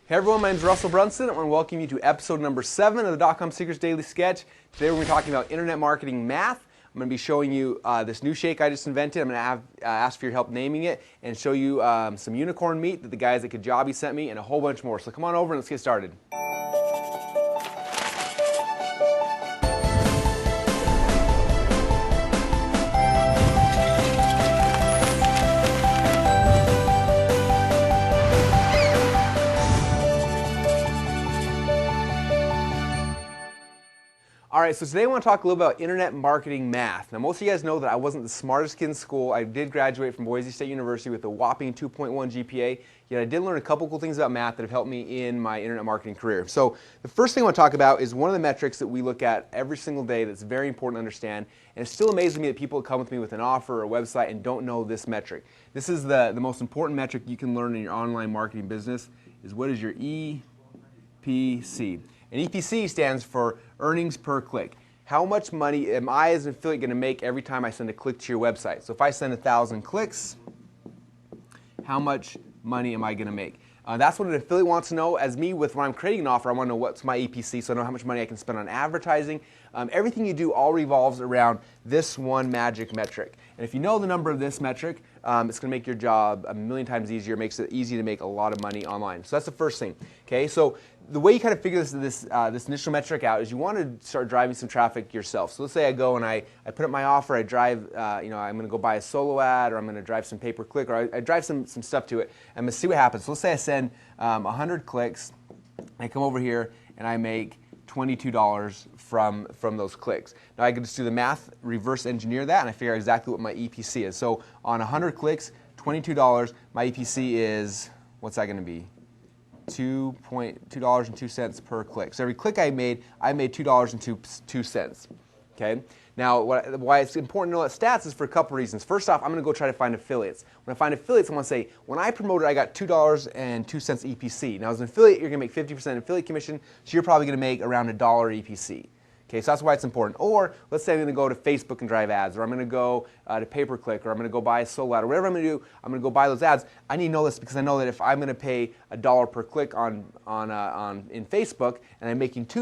Hey everyone, my name is Russell Brunson. I want to welcome you to episode number 7 of the .com Secrets Daily Sketch. Today we're going to be talking about internet marketing math. I'm going to be showing you this new shake I just invented. I'm going to ask for your help naming it and show you some unicorn meat that the guys at Kajabi sent me and a whole bunch more. So come on over and let's get started. Alright, so today I want to talk a little about internet marketing math. Now most of you guys know that I wasn't the smartest kid in school. I did graduate from Boise State University with a whopping 2.1 GPA, yet I did learn a couple cool things about math that have helped me in my internet marketing career. So the first thing I want to talk about is one of the metrics that we look at every single day that's very important to understand, and it still amazes me that people come with me with an offer or a website and don't know this metric. This is the most important metric you can learn in your online marketing business, is what is your EPC. And EPC stands for earnings per click. How much money am I as an affiliate going to make every time I send a click to your website? So if I send 1,000 clicks, how much money am I going to make? That's what an affiliate wants to know. As me, when I'm creating an offer, I want to know what's my EPC, so I know how much money I can spend on advertising. Everything you do all revolves around this one magic metric. And if you know the number of this metric, it's going to make your job a million times easier. It makes it easy to make a lot of money online. So that's the first thing. Okay, so the way you kind of figure this initial metric out is you want to start driving some traffic yourself. So let's say I go and I put up my offer, I drive, I'm going to go buy a solo ad, or I'm going to drive some pay-per-click, or I drive some stuff to it. I'm going to see what happens. So let's say I send 100 clicks, I come over here and I make $22 from those clicks. Now I can just do the math, reverse engineer that, and I figure out exactly what my EPC is. So on 100 clicks, $22, my EPC is, what's that going to be? $2.02 per click. So every click I made $2.02. Okay. Now, why it's important to know that stats is for a couple reasons. First off, I'm going to go try to find affiliates. When I find affiliates, I'm going to say, when I promoted, I got $2.02 EPC. Now, as an affiliate, you're going to make 50% affiliate commission, so you're probably going to make around $1 EPC. Okay, so that's why it's important. Or let's say I'm going to go to Facebook and drive ads, or I'm going to go to pay-per-click, or I'm going to go buy a solo ad, or whatever I'm going to do. I'm going to go buy those ads. I need to know this because I know that if I'm going to pay $1 per click in Facebook, and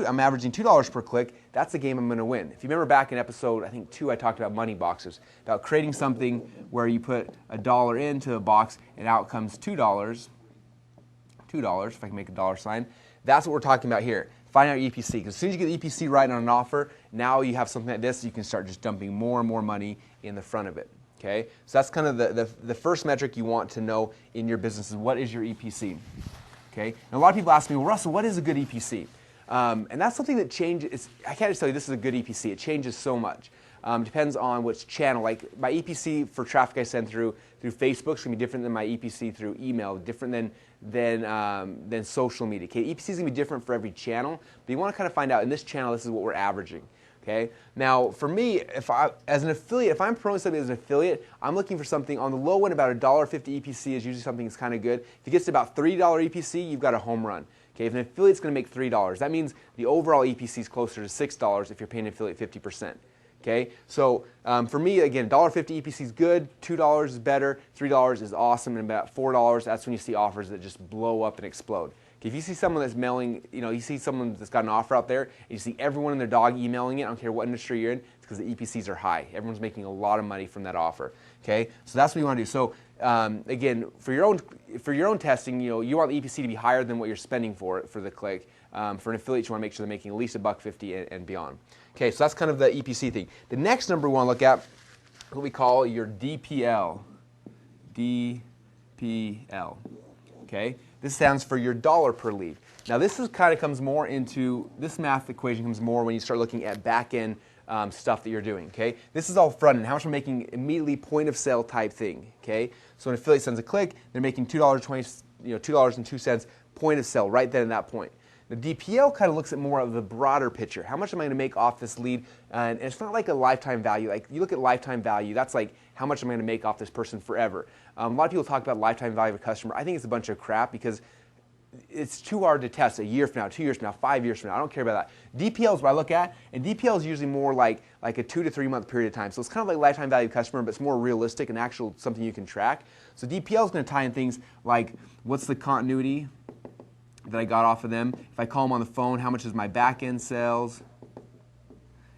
I'm averaging $2 per click, that's the game I'm going to win. If you remember back in episode, I think 2, I talked about money boxes, about creating something where you put $1 into a box and out comes $2, if I can make a dollar sign. That's what we're talking about here. Find out your EPC, because as soon as you get the EPC right on an offer, now you have something like this, you can start just dumping more and more money in the front of it. Okay, so that's kind of the first metric you want to know in your business is what is your EPC. Okay, and a lot of people ask me, well, Russell, what is a good EPC? And that's something that changes. I can't just tell you this is a good EPC. It changes so much. Depends on which channel. Like my EPC for traffic I send through Facebook is going to be different than my EPC through email, different than social media. Okay, EPC is going to be different for every channel, but you want to kind of find out in this channel this is what we're averaging. Okay, now for me, as an affiliate, if I'm promoting something as an affiliate, I'm looking for something on the low end. About $1.50 EPC is usually something that's kind of good. If it gets to about $3 EPC, you've got a home run. Okay, if an affiliate's going to make $3, that means the overall EPC is closer to $6 if you're paying an affiliate 50%. Okay, so for me, again, $1.50 EPC is good, $2 is better, $3 is awesome, and about $4, that's when you see offers that just blow up and explode. Okay, if you see someone that's mailing, you see someone that's got an offer out there, and you see everyone and their dog emailing it, I don't care what industry you're in, it's because the EPCs are high. Everyone's making a lot of money from that offer. Okay, so that's what you want to do. So again, for your own testing, you want the EPC to be higher than what you're spending for the click. For an affiliate, you want to make sure they're making at least $1.50 and beyond. Okay, so that's kind of the EPC thing. The next number we want to look at is what we call your DPL. DPL. Okay, this stands for your dollar per lead. Now this comes more into, this math equation comes more when you start looking at back-end stuff that you're doing. Okay, this is all front-end, how much we're making immediately point of sale type thing. Okay, so an affiliate sends a click, they're making $2.02 point of sale right then at that point. The DPL kind of looks at more of the broader picture. How much am I going to make off this lead? And it's not like a lifetime value. Like you look at lifetime value, that's like how much am I going to make off this person forever. A lot of people talk about lifetime value of a customer. I think it's a bunch of crap because it's too hard to test a year from now, 2 years from now, 5 years from now. I don't care about that. DPL is what I look at, and DPL is usually more like a 2 to 3 month period of time. So it's kind of like lifetime value customer, but it's more realistic and actual something you can track. So DPL is going to tie in things like what's the continuity that I got off of them. If I call them on the phone, how much is my back-end sales,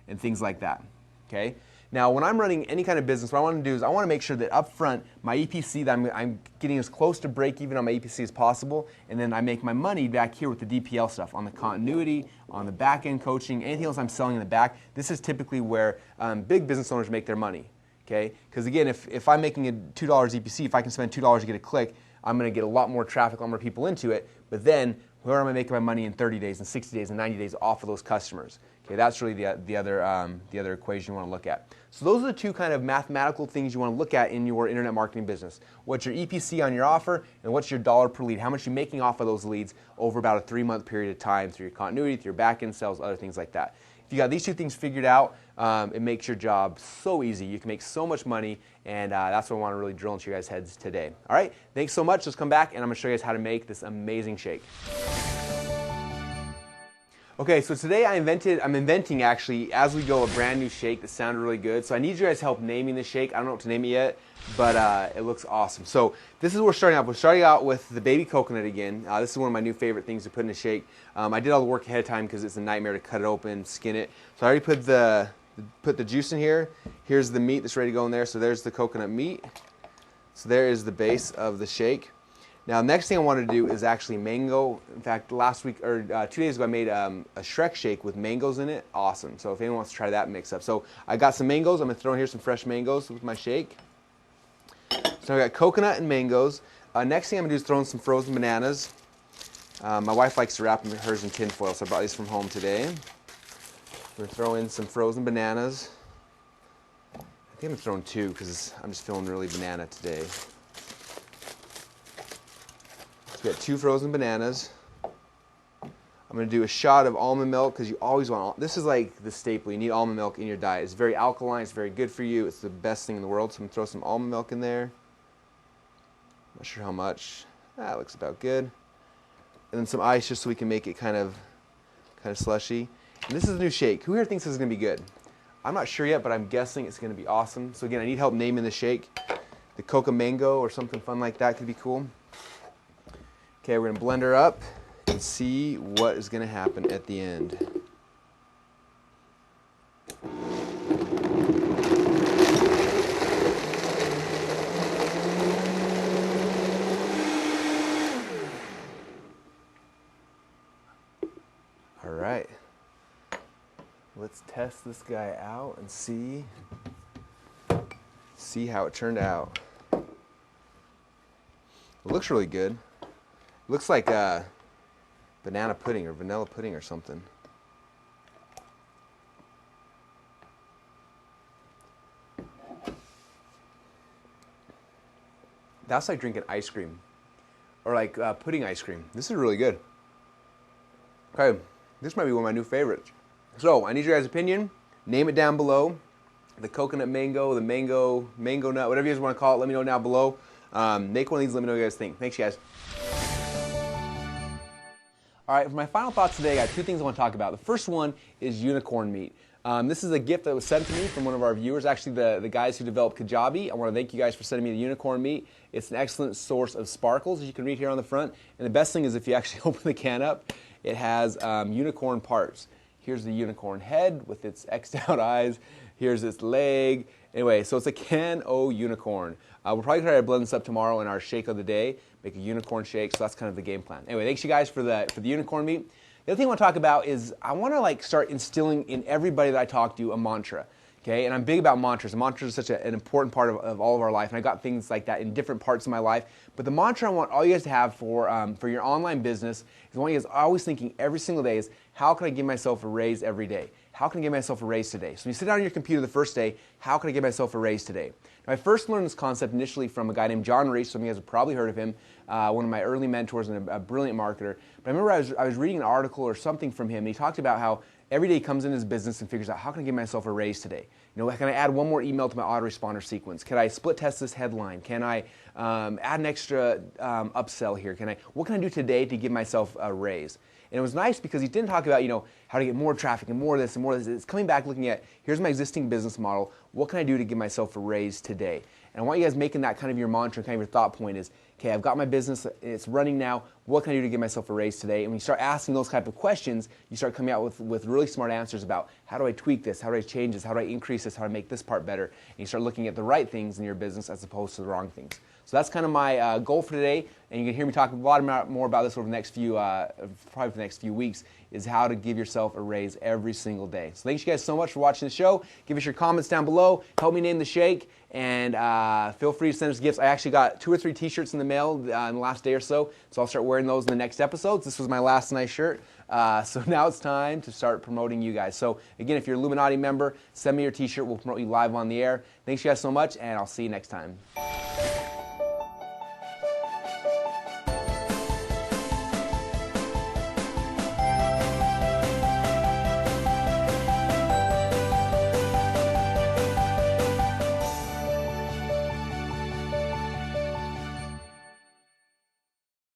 and things like that. Okay. Now, when I'm running any kind of business, what I want to do is I want to make sure that up front, my EPC, that I'm getting as close to break even on my EPC as possible, and then I make my money back here with the DPL stuff, on the continuity, on the back-end coaching, anything else I'm selling in the back. This is typically where big business owners make their money. Okay? Because again, if I'm making a $2 EPC, if I can spend $2 to get a click, I'm going to get a lot more traffic, a lot more people into it, but then where am I making my money in 30 days and 60 days and 90 days off of those customers? Okay, that's really the other equation you want to look at. So those are the two kind of mathematical things you want to look at in your internet marketing business. What's your EPC on your offer, and what's your dollar per lead? How much you're making off of those leads over about a 3-month period of time through your continuity, through your back-end sales, other things like that. If you got these two things figured out, it makes your job so easy. You can make so much money, and that's what I want to really drill into your guys' heads today. All right, thanks so much. Let's come back, and I'm going to show you guys how to make this amazing shake. Okay, so today I'm inventing actually, as we go, a brand new shake that sounded really good. So I need you guys' help naming the shake. I don't know what to name it yet, but it looks awesome. So this is where we're starting out. We're starting out with the baby coconut again. This is one of my new favorite things to put in a shake. I did all the work ahead of time because it's a nightmare to cut it open, skin it. So I already put the juice in here. Here's the meat that's ready to go in there. So there's the coconut meat. So there is the base of the shake. Now, next thing I want to do is actually mango. In fact, last week or 2 days ago, I made a Shrek shake with mangoes in it. Awesome. So if anyone wants to try that mix up. So I got some mangoes. I'm going to throw in here some fresh mangoes with my shake. So I got coconut and mangoes. Next thing I'm going to do is throw in some frozen bananas. My wife likes to wrap hers in tin foil, so I brought these from home today. We're going to throw in some frozen bananas. I think I'm throwing 2 because I'm just feeling really banana today. So we got 2 frozen bananas. I'm going to do a shot of almond milk because you always want, this is like the staple. You need almond milk in your diet. It's very alkaline. It's very good for you. It's the best thing in the world. So I'm going to throw some almond milk in there. Not sure how much. That looks about good. And then some ice just so we can make it kind of slushy. And this is a new shake. Who here thinks this is going to be good? I'm not sure yet, but I'm guessing it's going to be awesome. So again, I need help naming the shake. The Coca Mango or something fun like that could be cool. Okay, we're going to blend her up and see what is going to happen at the end. All right. Let's test this guy out and see how it turned out. It looks really good. Looks like banana pudding or vanilla pudding or something. That's like drinking ice cream or like pudding ice cream. This is really good. Okay, this might be one of my new favorites. So I need your guys' opinion. Name it down below. The coconut mango, the mango nut, whatever you guys want to call it, let me know down below. Make one of these, let me know what you guys think. Thanks, guys. All right, for my final thoughts today, I got 2 things I want to talk about. The first one is unicorn meat. This is a gift that was sent to me from one of our viewers, actually the guys who developed Kajabi. I want to thank you guys for sending me the unicorn meat. It's an excellent source of sparkles, as you can read here on the front. And the best thing is if you actually open the can up, it has unicorn parts. Here's the unicorn head with its X'd out eyes. Here's its leg. Anyway, so it's a Can-O unicorn. We'll probably try to blend this up tomorrow in our shake of the day, make a unicorn shake, so that's kind of the game plan. Anyway, thanks you guys for the unicorn meat. The other thing I want to talk about is I want to start instilling in everybody that I talk to a mantra. Okay, and I'm big about mantras. Mantras are such an important part of all of our life, and I got things like that in different parts of my life. But the mantra I want all you guys to have for your online business is I want you guys always thinking every single day is, how can I give myself a raise every day? How can I give myself a raise today? So when you sit down on your computer the first day, how can I give myself a raise today? Now, I first learned this concept initially from a guy named John Reese. Some of you guys have probably heard of him, one of my early mentors and a brilliant marketer. But I remember I was reading an article or something from him, and he talked about how every day he comes in his business and figures out, how can I give myself a raise today? You know, can I add one more email to my autoresponder sequence? Can I split test this headline? Can I add an extra upsell here? What can I do today to give myself a raise? And it was nice because he didn't talk about, how to get more traffic and more of this and more of this. It's coming back looking at, here's my existing business model. What can I do to give myself a raise today? And I want you guys making that kind of your mantra, kind of your thought point is, okay, I've got my business, it's running now, what can I do to give myself a raise today? And when you start asking those type of questions, you start coming out with really smart answers about how do I tweak this, how do I change this, how do I increase this, how do I make this part better? And you start looking at the right things in your business as opposed to the wrong things. So that's kind of my goal for today, and you can hear me talk a lot more about this over the next few, probably for the next few weeks, is how to give yourself a raise every single day. So thanks you guys so much for watching the show. Give us your comments down below. Help me name the shake, and feel free to send us gifts. I actually got 2 or 3 t-shirts in the mail in the last day or so, so I'll start wearing those in the next episodes. This was my last nice shirt. So now it's time to start promoting you guys. So again, if you're an Illuminati member, send me your t-shirt. We'll promote you live on the air. Thanks you guys so much, and I'll see you next time.